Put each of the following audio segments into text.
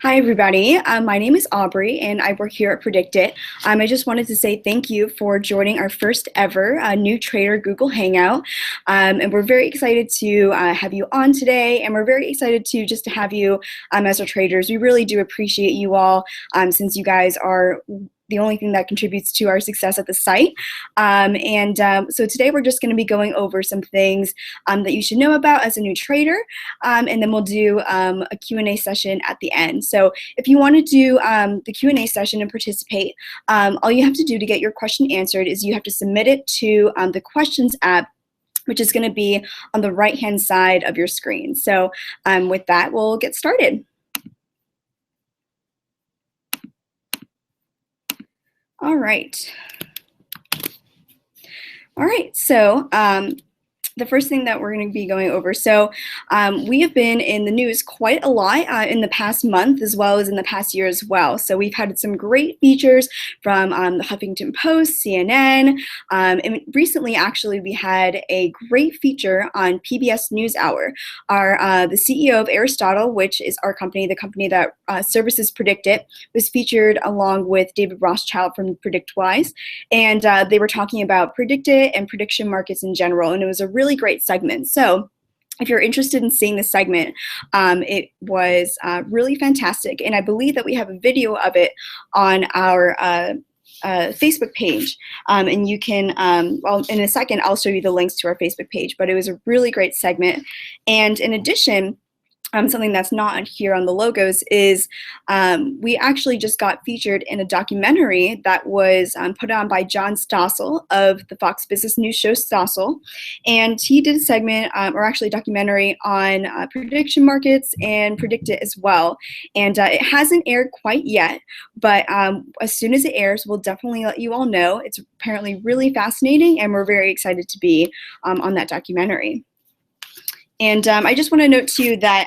Hi, everybody. My name is Aubrey, and I work here at PredictIt. I just wanted to say thank you for joining our first ever new trader Google Hangout. And we're very excited to have you on today, and we're very excited to just to have you as our traders. We really do appreciate you all since you guys are the only thing that contributes to our success at the site. So today we're just going to be going over some things that you should know about as a new trader, and then we'll do a Q&A session at the end. So if you want to do the Q&A session and participate, all you have to do to get your question answered is you have to submit it to the questions app, which is going to be on the right-hand side of your screen. So with that, we'll get started. All right, so the first thing that we're going to be going over. So we have been in the news quite a lot in the past month, as well as in the past year as well. So we've had some great features from the Huffington Post, CNN, and recently actually we had a great feature on PBS NewsHour. The CEO of Aristotle, which is our company, the company that services PredictIt, was featured along with David Rothschild from PredictWise, and they were talking about PredictIt and prediction markets in general, and it was a really great segment. So if you're interested in seeing this segment, it was really fantastic, and I believe that we have a video of it on our Facebook page, and you can, well, in a second I'll show you the links to our Facebook page, but it was a really great segment. And in addition, something that's not here on the logos is we actually just got featured in a documentary that was put on by John Stossel of the Fox Business News show Stossel, and he did a segment, or actually a documentary on prediction markets and PredictIt as well. And it hasn't aired quite yet, but as soon as it airs, we'll definitely let you all know. It's apparently really fascinating, and we're very excited to be on that documentary. And I just want to note to you that,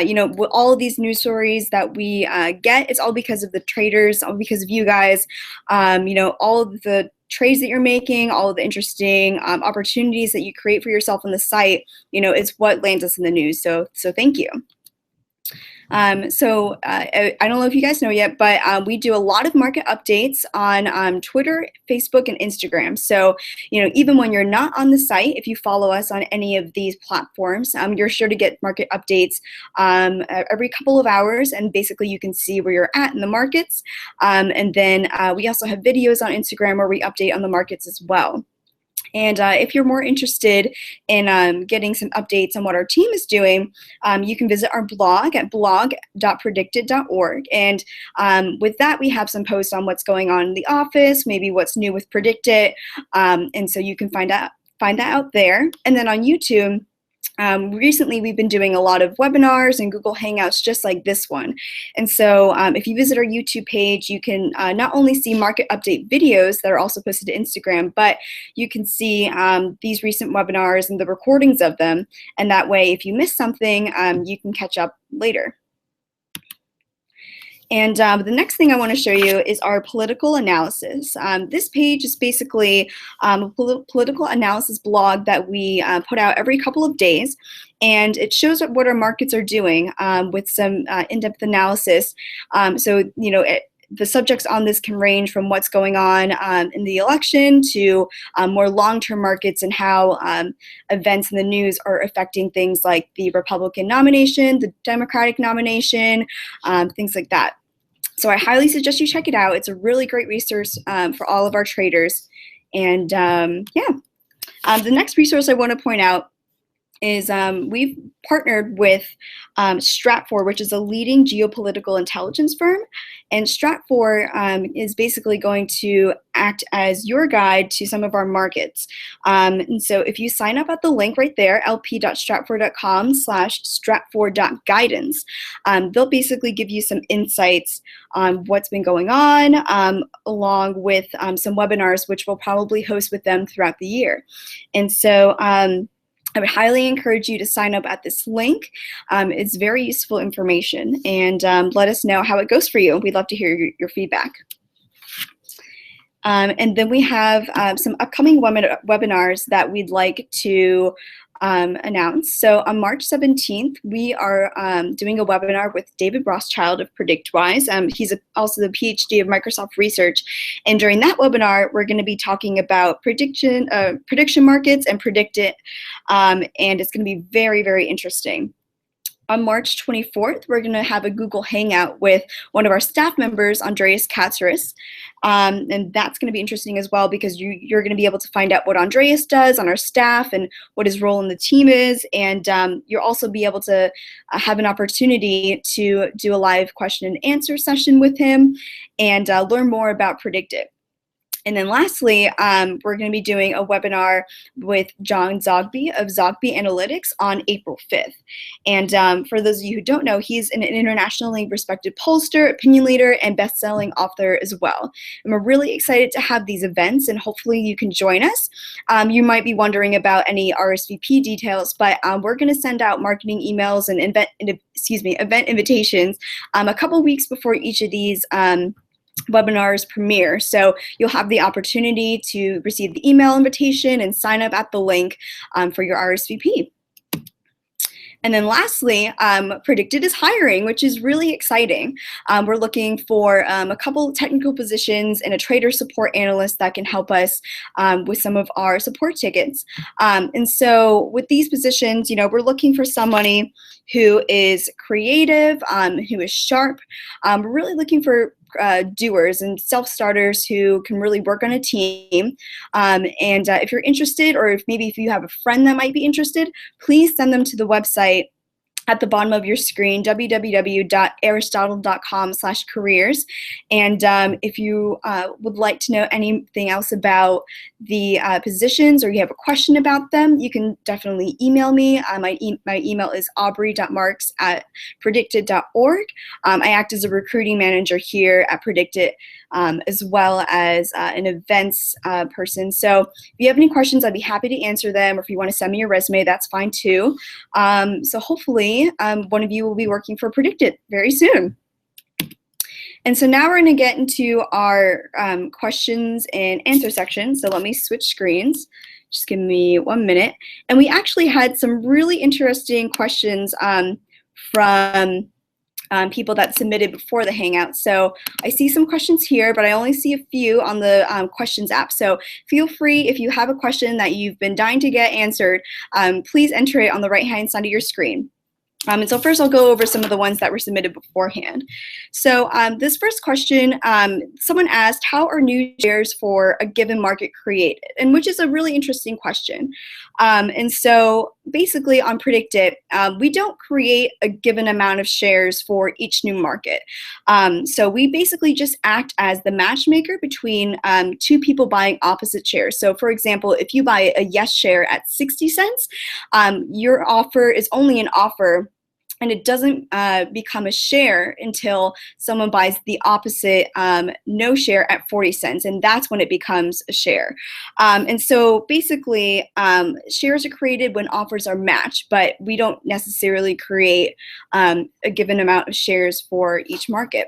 you know, all of these news stories that we get, it's all because of the traders, all because of you guys. You know, all of the trades that you're making, all of the interesting opportunities that you create for yourself on the site, you know, is what lands us in the news. So thank you. I don't know if you guys know yet, but we do a lot of market updates on Twitter, Facebook, and Instagram. So, you know, even when you're not on the site, if you follow us on any of these platforms, you're sure to get market updates every couple of hours, and basically you can see where you're at in the markets. And then we also have videos on Instagram where we update on the markets as well. And if you're more interested in getting some updates on what our team is doing, you can visit our blog at blog.predictit.org. And with that, we have some posts on what's going on in the office, maybe what's new with PredictIt, and so you can find that out there. And then on YouTube, recently we've been doing a lot of webinars and Google Hangouts just like this one. And so if you visit our YouTube page, you can not only see market update videos that are also posted to Instagram, but you can see these recent webinars and the recordings of them. And that way, if you miss something, you can catch up later. And the next thing I want to show you is our political analysis. This page is basically a political analysis blog that we put out every couple of days, and it shows what our markets are doing with some in-depth analysis. So, you know, the subjects on this can range from what's going on in the election to more long-term markets and how events in the news are affecting things like the Republican nomination, the Democratic nomination, things like that. So I highly suggest you check it out. It's a really great resource for all of our traders. And yeah, the next resource I want to point out is we've partnered with Stratfor, which is a leading geopolitical intelligence firm. And Stratfor is basically going to act as your guide to some of our markets. And so if you sign up at the link right there, lp.stratfor.com/stratfor.guidance, they'll basically give you some insights on what's been going on, along with some webinars, which we'll probably host with them throughout the year. And so I would highly encourage you to sign up at this link. It's very useful information, and let us know how it goes for you. We'd love to hear your feedback. And then we have some upcoming webinars that we'd like to announce. So on March 17th, we are doing a webinar with David Rothschild of PredictWise. He's also the PhD of Microsoft Research. And during that webinar, we're going to be talking about prediction markets and PredictIt. And it's going to be very, very interesting. On March 24th, we're going to have a Google Hangout with one of our staff members, Andreas Katsaris. And that's going to be interesting as well, because you're going to be able to find out what Andreas does on our staff and what his role in the team is. And you'll also be able to have an opportunity to do a live question and answer session with him and learn more about PredictIt. And then lastly, we're going to be doing a webinar with John Zogby of Zogby Analytics on April 5th. And for those of you who don't know, he's an internationally respected pollster, opinion leader, and best-selling author as well. And we're really excited to have these events, and hopefully you can join us. You might be wondering about any RSVP details, but we're going to send out marketing emails and event invitations a couple weeks before each of these webinars premiere. So you'll have the opportunity to receive the email invitation and sign up at the link for your RSVP. And then lastly, PredictIt is hiring, which is really exciting. We're looking for a couple technical positions and a trader support analyst that can help us with some of our support tickets. And so with these positions, we're looking for somebody who is creative, who is sharp. We're really looking for doers and self-starters who can really work on a team. And if you're interested, or if you have a friend that might be interested, please send them to the website at the bottom of your screen, www.aristotle.com/careers. And if you would like to know anything else about the positions, or you have a question about them, you can definitely email me. My email is aubrey.marks@predictit.org. I act as a recruiting manager here at PredictIt, as well as an events person. So if you have any questions, I'd be happy to answer them. Or if you want to send me your resume, that's fine too. So hopefully one of you will be working for PredictIt very soon. And so now we're going to get into our questions and answer section. So let me switch screens. Just give me 1 minute. And we actually had some really interesting questions from people that submitted before the Hangout. So I see some questions here, but I only see a few on the questions app. So feel free, if you have a question that you've been dying to get answered, please enter it on the right-hand side of your screen. And so first I'll go over some of the ones that were submitted beforehand. So this first question, someone asked, how are new shares for a given market created? And which is a really interesting question. And so basically on PredictIt, we don't create a given amount of shares for each new market. So we basically just act as the matchmaker between two people buying opposite shares. So for example, if you buy a yes share at 60 cents, your offer is only an offer, and it doesn't become a share until someone buys the opposite no share at 40 cents, and that's when it becomes a share. And so basically, shares are created when offers are matched, but we don't necessarily create a given amount of shares for each market.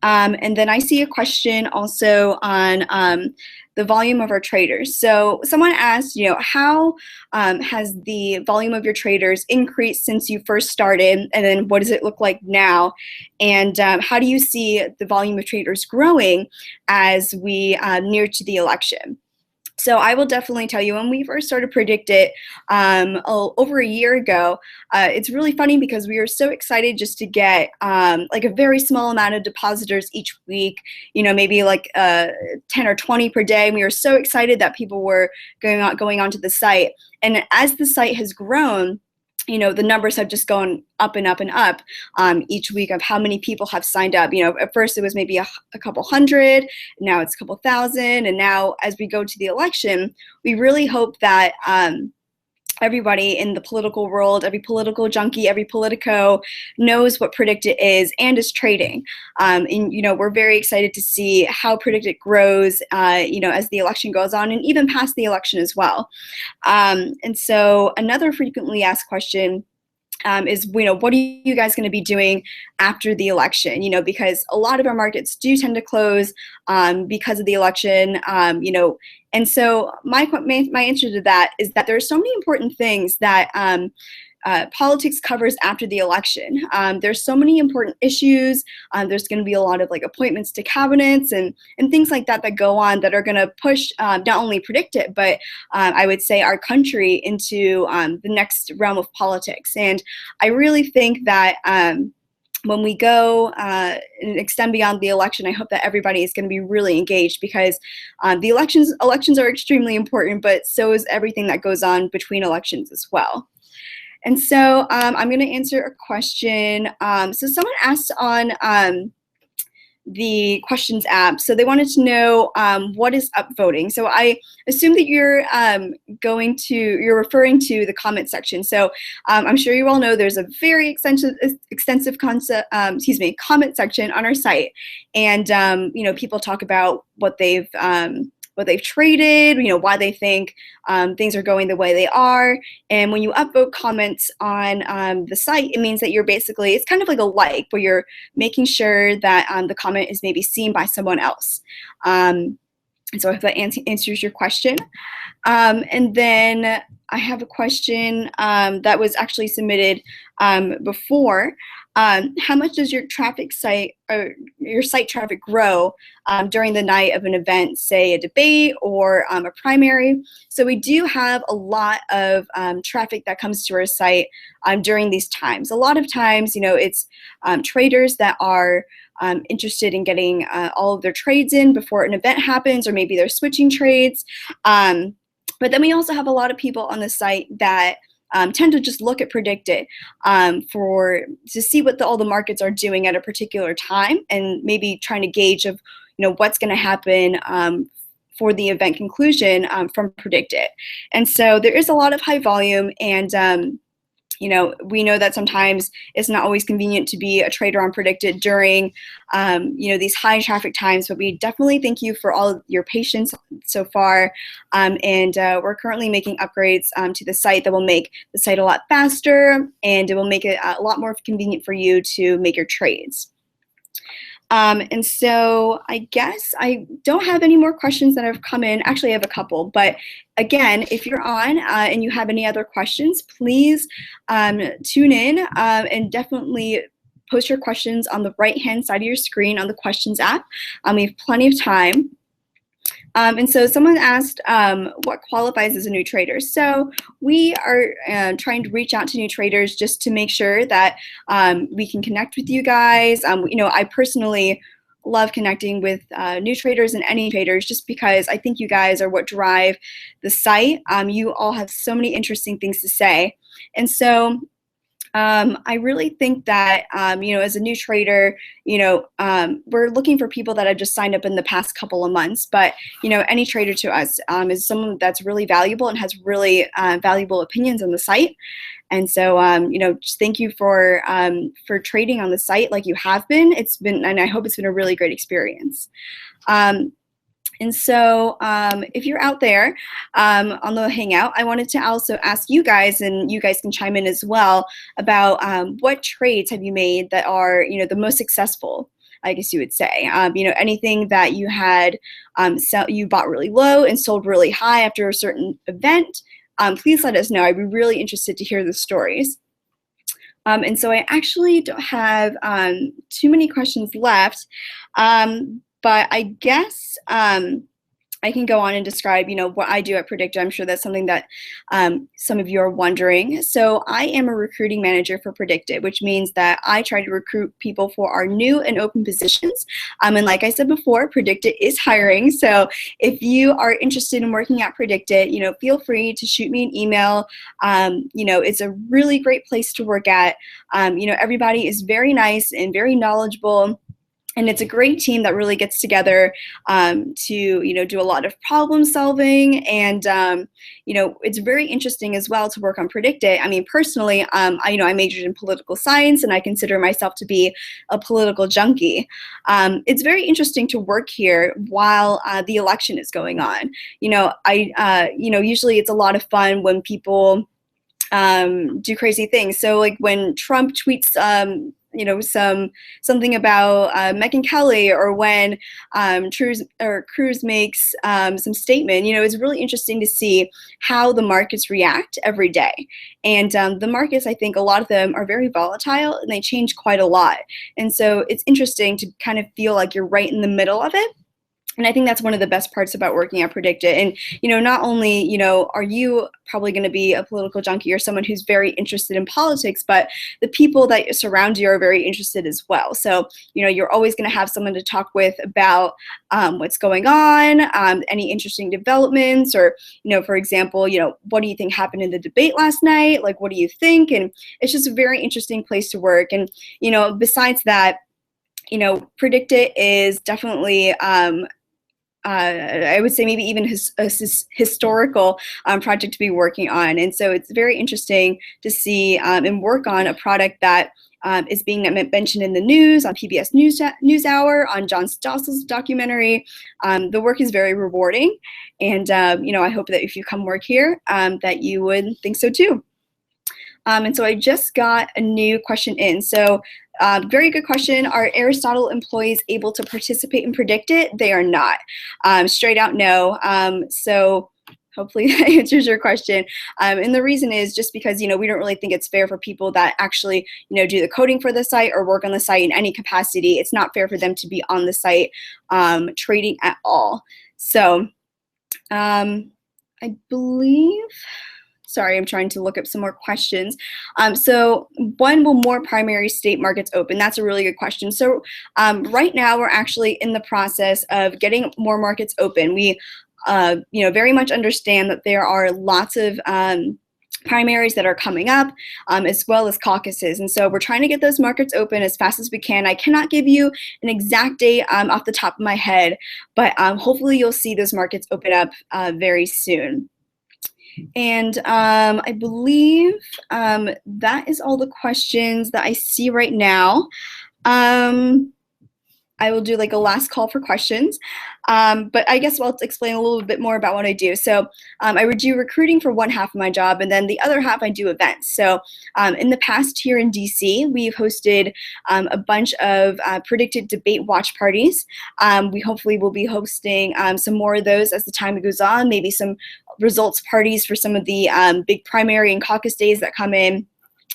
And then I see a question also on the volume of our traders. So someone asked, how has the volume of your traders increased since you first started, and then what does it look like now? And how do you see the volume of traders growing as we near to the election? So I will definitely tell you, when we first started PredictIt over a year ago, it's really funny because we were so excited just to get like a very small amount of depositors each week, maybe like 10 or 20 per day. And we were so excited that people were going onto the site. And as the site has grown, the numbers have just gone up and up and up each week of how many people have signed up. At first it was maybe a couple hundred, now it's a couple thousand, and now as we go to the election, we really hope that everybody in the political world, every political junkie, every politico knows what PredictIt is and is trading. And we're very excited to see how PredictIt grows, as the election goes on, and even past the election as well. And so another frequently asked question is, what are you guys going to be doing after the election? Because a lot of our markets do tend to close because of the election. And so my answer to that is that there are so many important things that politics covers after the election. There's so many important issues. There's going to be a lot of appointments to cabinets and things like that that go on that are going to push not only PredictIt, but I would say our country into the next realm of politics. And I really think that when we go and extend beyond the election, I hope that everybody is going to be really engaged, because the elections are extremely important, but so is everything that goes on between elections as well. And so I'm going to answer a question. So someone asked on the questions app, so they wanted to know what is upvoting. So I assume that you're referring to the comment section. So I'm sure you all know there's a very extensive comment section on our site, and people talk about what they've traded, why they think things are going the way they are. And when you upvote comments on the site, it means that you're basically, it's kind of like a like, where you're making sure that the comment is maybe seen by someone else. And so I hope that answers your question. And then I have a question that was actually submitted before. How much does your site traffic grow during the night of an event, say a debate or a primary? So we do have a lot of traffic that comes to our site during these times. A lot of times, it's traders that are interested in getting all of their trades in before an event happens, or maybe they're switching trades. But then we also have a lot of people on the site that tend to just look at PredictIt to see what all the markets are doing at a particular time, and maybe trying to gauge of what's going to happen for the event conclusion from PredictIt. And so there is a lot of high volume, and we know that sometimes it's not always convenient to be a trader on PredictIt during, these high traffic times, but we definitely thank you for all of your patience so far. And we're currently making upgrades to the site that will make the site a lot faster, and it will make it a lot more convenient for you to make your trades. And so I guess I don't have any more questions that have come in. Actually, I have a couple, but again, if you're on and you have any other questions, please tune in and definitely post your questions on the right-hand side of your screen on the questions app. We have plenty of time. And so someone asked what qualifies as a new trader. So we are trying to reach out to new traders just to make sure that we can connect with you guys. I personally love connecting with new traders and any traders, just because I think you guys are what drive the site. You all have so many interesting things to say. And so I really think that, as a new trader, we're looking for people that have just signed up in the past couple of months. But, any trader to us is someone that's really valuable and has really valuable opinions on the site. And so, just thank you for trading on the site like you have been. And I hope it's been a really great experience. And so if you're out there on the Hangout, I wanted to also ask you guys, and you guys can chime in as well, about what trades have you made that are, the most successful, I guess you would say. Anything that you had, you bought really low and sold really high after a certain event, please let us know. I'd be really interested to hear the stories. And so I actually don't have too many questions left. But I guess I can go on and describe, what I do at Predicta. I'm sure that's something that some of you are wondering. So I am a recruiting manager for PredictIt, which means that I try to recruit people for our new and open positions. And like I said before, PredictIt is hiring. So if you are interested in working at PredictIt, feel free to shoot me an email. It's a really great place to work at. Everybody is very nice and very knowledgeable. And it's a great team that really gets together to, do a lot of problem solving. And, it's very interesting as well to work on PredictIt. I mean, personally, I majored in political science, and I consider myself to be a political junkie. It's very interesting to work here while the election is going on. Usually it's a lot of fun when people do crazy things. So like when Trump tweets, you know, something about Megyn Kelly, or when Cruz makes some statement, you know, it's really interesting to see how the markets react every day. And the markets, I think a lot of them are very volatile and they change quite a lot. And so it's interesting to kind of feel like you're right in the middle of it. And I think that's one of the best parts about working at PredictIt. And, you know, not only, you know, are you probably going to be a political junkie or someone who's very interested in politics, but the people that surround you are very interested as well. So, you know, you're always going to have someone to talk with about what's going on, any interesting developments, or, you know, for example, you know, what do you think happened in the debate last night? Like, what do you think? And it's just a very interesting place to work. And, you know, besides that, you know, PredictIt is definitely I would say maybe even a historical project to be working on. And so it's very interesting to see and work on a product that is being mentioned in the news, on PBS NewsHour, on John Stossel's documentary. The work is very rewarding. And, you know, I hope that if you come work here, that you would think so too. And so I just got a new question in. So very good question. Are Aristotle employees able to participate in PredictIt? They are not. Straight out no. So hopefully that answers your question. And the reason is just because, you know, we don't really think it's fair for people that actually, you know, do the coding for the site or work on the site in any capacity. It's not fair for them to be on the site trading at all. So I believe... Sorry, I'm trying to look up some more questions. So when will more primary state markets open? That's a really good question. So right now we're actually in the process of getting more markets open. We you know, very much understand that there are lots of primaries that are coming up, as well as caucuses. And so we're trying to get those markets open as fast as we can. I cannot give you an exact date off the top of my head, but hopefully you'll see those markets open up very soon. And I believe that is all the questions that I see right now. I will do like a last call for questions, but I guess I'll explain a little bit more about what I do. So I would do recruiting for one half of my job, and then the other half I do events. So in the past here in DC, we've hosted a bunch of PredictIt debate watch parties. We hopefully will be hosting some more of those as the time goes on, maybe some results parties for some of the big primary and caucus days that come in.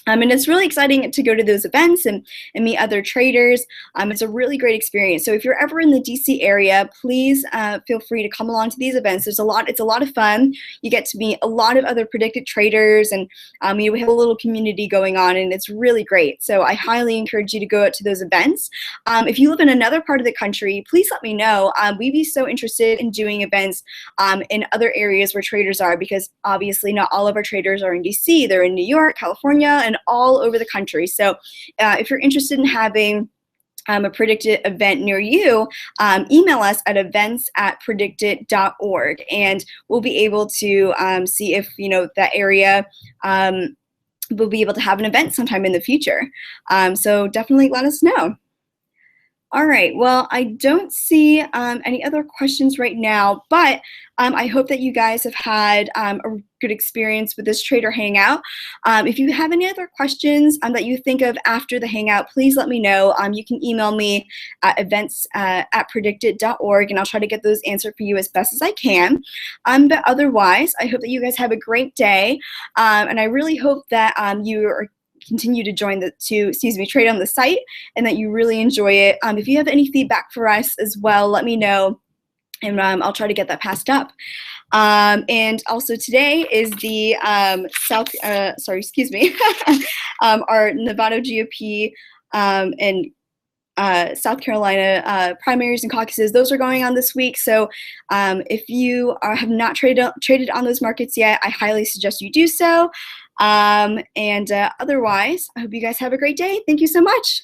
And it's really exciting to go to those events and meet other traders. It's a really great experience. So if you're ever in the DC area, please feel free to come along to these events. It's a lot of fun. You get to meet a lot of other PredictIt traders, and we have a little community going on, and it's really great. So I highly encourage you to go out to those events. If you live in another part of the country, please let me know. We'd be so interested in doing events in other areas where traders are, because obviously not all of our traders are in DC. They're in New York, California, and all over the country. So if you're interested in having a PredictIt event near you, email us at events@predictit.org, and we'll be able to see if, you know, that area will be able to have an event sometime in the future. So definitely let us know. All right, well, I don't see any other questions right now, but I hope that you guys have had a good experience with this Trader Hangout. If you have any other questions that you think of after the Hangout, please let me know. You can email me at events@predictit.org, and I'll try to get those answered for you as best as I can. But otherwise, I hope that you guys have a great day, and I really hope that you are continue to trade on the site, and that you really enjoy it. If you have any feedback for us as well, let me know, and I'll try to get that passed up. And also today is the our Nevada GOP and South Carolina primaries and caucuses. Those are going on this week. So if you have not traded on those markets yet, I highly suggest you do so. Otherwise, I hope you guys have a great day. Thank you so much.